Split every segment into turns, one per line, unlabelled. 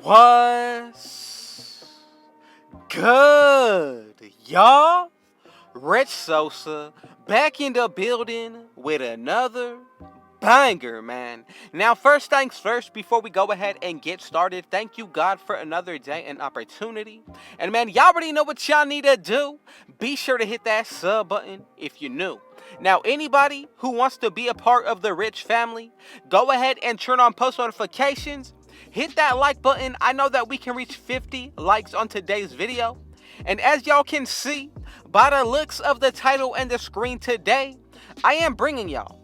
What's good, y'all? Rich Sosa back in the building with another banger, man. Now, first things first, before we go ahead and get started, thank you, God, for another day and opportunity. And man, y'all already know what y'all need to do. Be sure to hit that sub button if you're new. Now, anybody who wants to be a part of the Rich family, go ahead and turn on post notifications. Hit that like button. I know that we can reach 50 likes on today's video. And as y'all can see by the looks of the title and the screen today, I am bringing y'all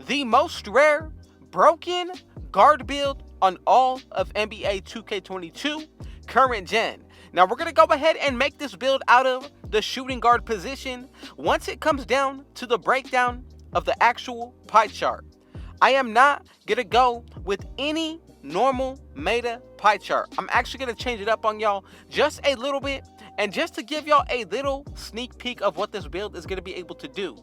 the most rare broken guard build on all of NBA 2K22 current gen. Now we're going to go ahead and make this build out of the shooting guard position once it comes down to the breakdown of the actual pie chart. I am not going to go with any normal meta pie chart. I'm actually going to change it up on y'all just a little bit, and just to give y'all a little sneak peek of what this build is going to be able to do.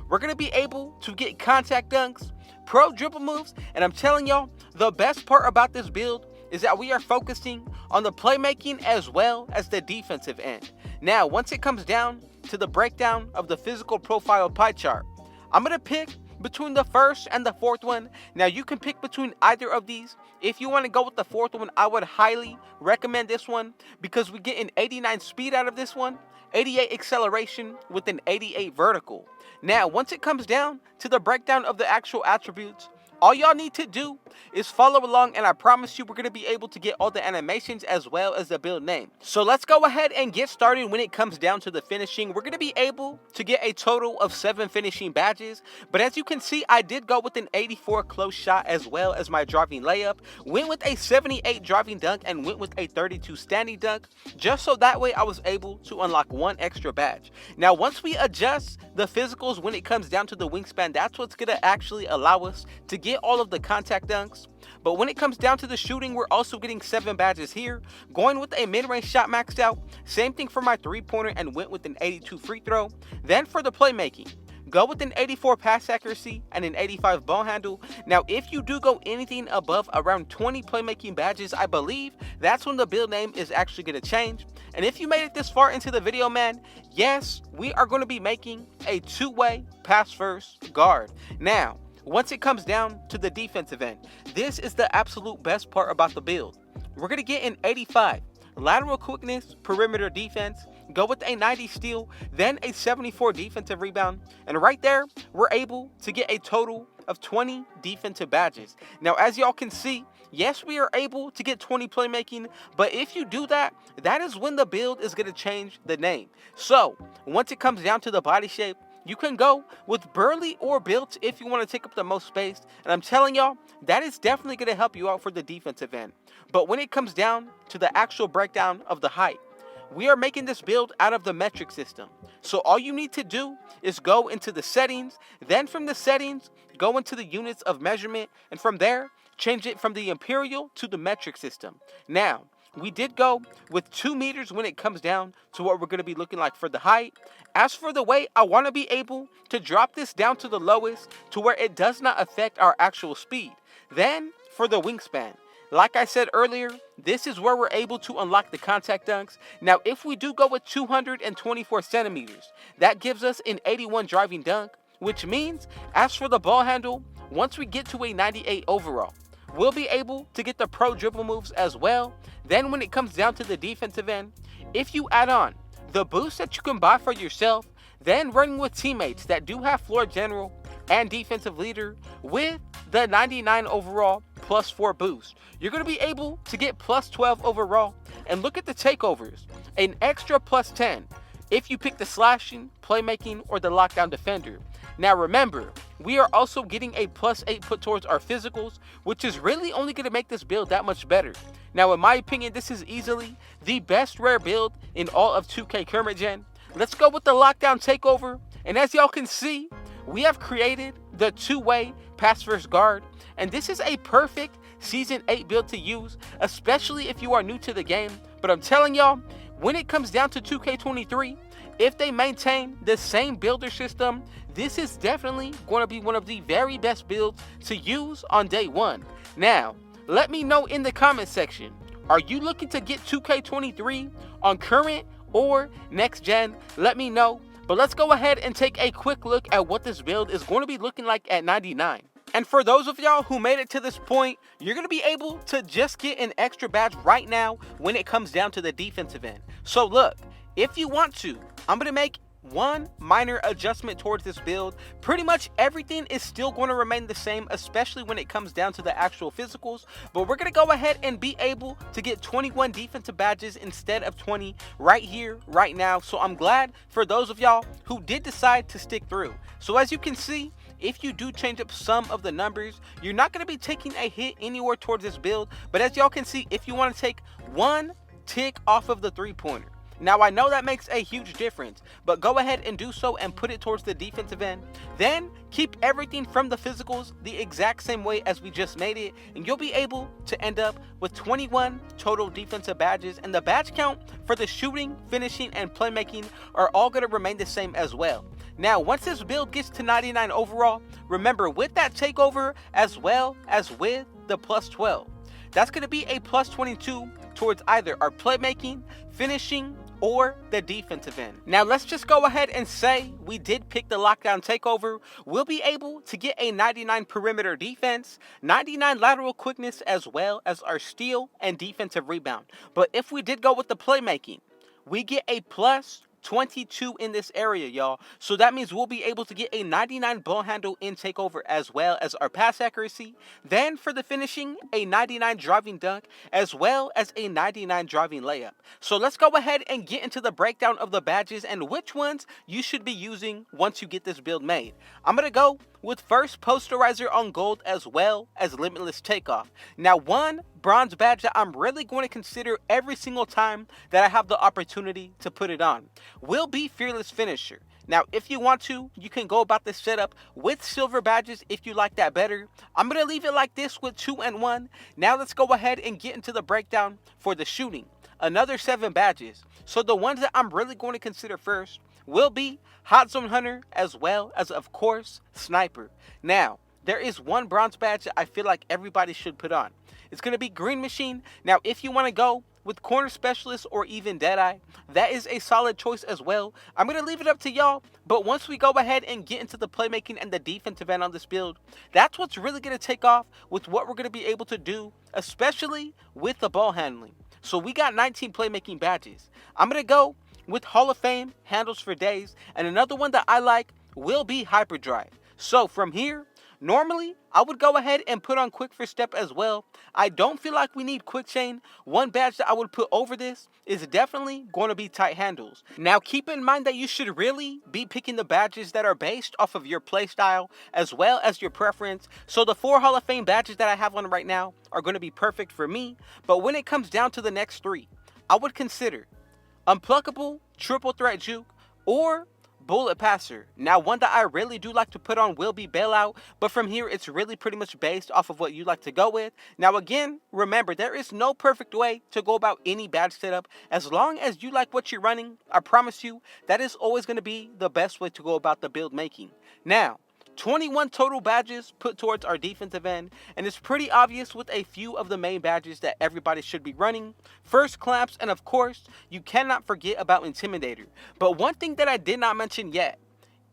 We're going to be able to get contact dunks, pro dribble moves, and I'm telling y'all, the best part about this build is that we are focusing on the playmaking as well as the defensive end. Now, once it comes down to the breakdown of the physical profile pie chart, I'm going to pick between the first and the fourth one. Now, you can pick between either of these. If you want to go with the fourth one, I would highly recommend this one because we get an 89 speed out of this one, 88 acceleration with an 88 vertical. Now, once it comes down to the breakdown of the actual attributes, all y'all need to do is follow along, and I promise you we're going to be able to get all the animations as well as the build name. So let's go ahead and get started. When it comes down to the finishing, we're going to be able to get a total of 7 finishing badges. But as you can see, I did go with an 84 close shot as well as my driving layup, went with a 78 driving dunk, and went with a 32 standing dunk, just so that way I was able to unlock 1 extra badge. Now, once we adjust the physicals when it comes down to the wingspan, that's what's going to actually allow us to get all of the contact dunks. But when it comes down to the shooting, we're also getting 7 badges here, going with a mid-range shot maxed out, same thing for my 3-pointer, and went with an 82 free throw. Then for the playmaking, go with an 84 pass accuracy and an 85 ball handle. Now, if you do go anything above around 20 playmaking badges, I believe that's when the build name is actually going to change. And if you made it this far into the video, man, yes, we are going to be making a 2-way pass first guard. Now, once it comes down to the defensive end, this is the absolute best part about the build. We're going to get an 85 lateral quickness, perimeter defense, go with a 90 steal, then a 74 defensive rebound, and right there, we're able to get a total of 20 defensive badges. Now, as y'all can see, yes, we are able to get 20 playmaking, but if you do that, that is when the build is going to change the name. So, once it comes down to the body shape, you can go with burly or built if you want to take up the most space. And I'm telling y'all, that is definitely going to help you out for the defensive end. But when it comes down to the actual breakdown of the height, we are making this build out of the metric system. So all you need to do is go into the settings. Then from the settings, go into the units of measurement. And from there, change it from the imperial to the metric system. Now, we did go with 2 meters when it comes down to what we're going to be looking like for the height. As for the weight, I want to be able to drop this down to the lowest to where it does not affect our actual speed. Then for the wingspan, like I said earlier, this is where we're able to unlock the contact dunks. Now, if we do go with 224 centimeters, that gives us an 81 driving dunk, which means as for the ball handle, once we get to a 98 overall, we'll be able to get the pro dribble moves as well. Then when it comes down to the defensive end, if you add on the boost that you can buy for yourself, then running with teammates that do have floor general and defensive leader with the 99 overall plus 4 boost, you're going to be able to get plus 12 overall. And look at the takeovers, an extra plus 10 if you pick the slashing, playmaking, or the lockdown defender. Now remember, we are also getting a plus 8 put towards our physicals, which is really only going to make this build that much better. Now, in my opinion, this is easily the best rare build in all of 2K current gen. Let's go with the lockdown takeover. And as y'all can see, we have created the 2-way pass first guard. And this is a perfect Season 8 build to use, especially if you are new to the game. But I'm telling y'all, when it comes down to 2K23, if they maintain the same builder system, this is definitely going to be one of the very best builds to use on day one. Now, let me know in the comment section, Are you looking to get 2K23 on current or next gen? Let me know. But let's go ahead and take a quick look at what this build is going to be looking like at 99. And for those of y'all who made it to this point, you're going to be able to just get an extra badge right now when it comes down to the defensive end. So look, if you want to, I'm going to make one minor adjustment towards this build. Pretty much everything is still going to remain the same, especially when it comes down to the actual physicals, but we're going to go ahead and be able to get 21 defensive badges instead of 20 right here, right now. So I'm glad for those of y'all who did decide to stick through. So as you can see, if you do change up some of the numbers, you're not going to be taking a hit anywhere towards this build. But as y'all can see, if you want to take one tick off of the three-pointer, now I know that makes a huge difference, but go ahead and do so and put it towards the defensive end. Then keep everything from the physicals the exact same way as we just made it, and you'll be able to end up with 21 total defensive badges, and the badge count for the shooting, finishing, and playmaking are all going to remain the same as well. Now, once this build gets to 99 overall, remember with that takeover as well as with the plus 12, that's going to be a plus 22 towards either our playmaking, finishing, or the defensive end. Now let's just go ahead and say we did pick the lockdown takeover. We'll be able to get a 99 perimeter defense, 99 lateral quickness, as well as our steal and defensive rebound. But if we did go with the playmaking, we get a plus 22 in this area, y'all. So that means we'll be able to get a 99 ball handle in takeover as well as our pass accuracy. Then for the finishing, a 99 driving dunk as well as a 99 driving layup. So let's go ahead and get into the breakdown of the badges and which ones you should be using once you get this build made. I'm going to go with first posterizer on gold as well as limitless takeoff. Now one bronze badge that I'm really going to consider every single time that I have the opportunity to put it on will be fearless finisher. Now if you want to, you can go about this setup with silver badges if you like that better. I'm going to leave it like this with 2 and 1. Now let's go ahead and get into the breakdown for the shooting. Another 7 badges. So the ones that I'm really going to consider first will be Hot Zone Hunter as well as, of course, Sniper. Now, there is one bronze badge that I feel like everybody should put on. It's going to be Green Machine. Now, if you want to go with Corner Specialist or even Deadeye, that is a solid choice as well. I'm going to leave it up to y'all, but once we go ahead and get into the playmaking and the defensive end on this build, that's what's really going to take off with what we're going to be able to do, especially with the ball handling. So we got 19 playmaking badges. I'm going to go with Hall of Fame, handles for days, and another one that I like will be Hyperdrive. So from here, normally I would go ahead and put on Quick First Step as well. I don't feel like we need Quick Chain. One badge that I would put over this is definitely going to be Tight Handles. Now keep in mind that you should really be picking the badges that are based off of your playstyle as well as your preference. So the 4 Hall of Fame badges that I have on right now are going to be perfect for me. But when it comes down to the next 3, I would consider Unpluckable, Triple Threat Juke, or Bullet Passer. Now one that I really do like to put on will be Bailout, but from here it's really pretty much based off of what you like to go with. Now again, remember there is no perfect way to go about any badge setup. As long as you like what you're running, I promise you that is always going to be the best way to go about the build making. Now 21 total badges put towards our defensive end, and it's pretty obvious with a few of the main badges that everybody should be running. First, Clamps, and of course, you cannot forget about Intimidator. But one thing that I did not mention yet,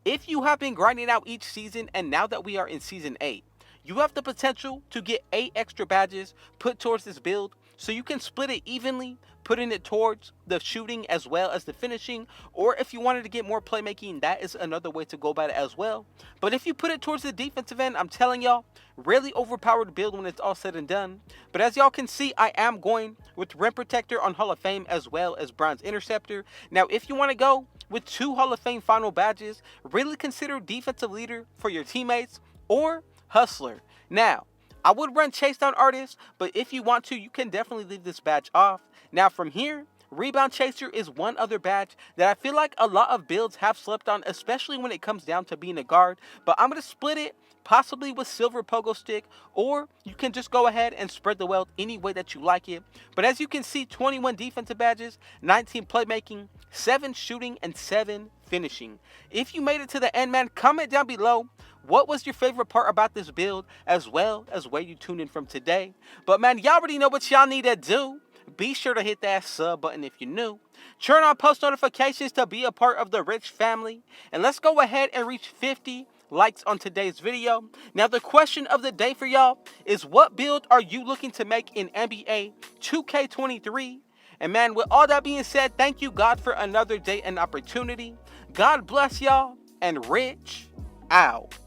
if you have been grinding out each season, and now that we are in Season 8, you have the potential to get 8 extra badges put towards this build, so you can split it evenly, putting it towards the shooting as well as the finishing, or if you wanted to get more playmaking, that is another way to go about it as well. But if you put it towards the defensive end, I'm telling y'all, really overpowered build when it's all said and done. But as y'all can see, I am going with Rim Protector on Hall of Fame as well as Bronze Interceptor. Now if you want to go with 2 Hall of Fame final badges, really consider Defensive Leader for your teammates or Hustler. Now I would run Chase Down Artist, but if you want to, you can definitely leave this badge off. Now from here, Rebound Chaser is one other badge that I feel like a lot of builds have slept on, especially when it comes down to being a guard. But I'm going to split it possibly with Silver Pogo Stick, or you can just go ahead and spread the wealth any way that you like it. But as you can see, 21 defensive badges, 19 playmaking, 7 shooting, and 7 finishing. If you made it to the end, man, comment down below what was your favorite part about this build, as well as where you tuned in from today. But man, y'all already know what y'all need to do. Be sure to hit that sub button if you're new. Turn on post notifications to be a part of the Rich family. And let's go ahead and reach 50 likes on today's video. Now the question of the day for y'all is, what build are you looking to make in NBA 2K23? And man, with all that being said, thank you God for another day and opportunity. God bless y'all, and Rich out.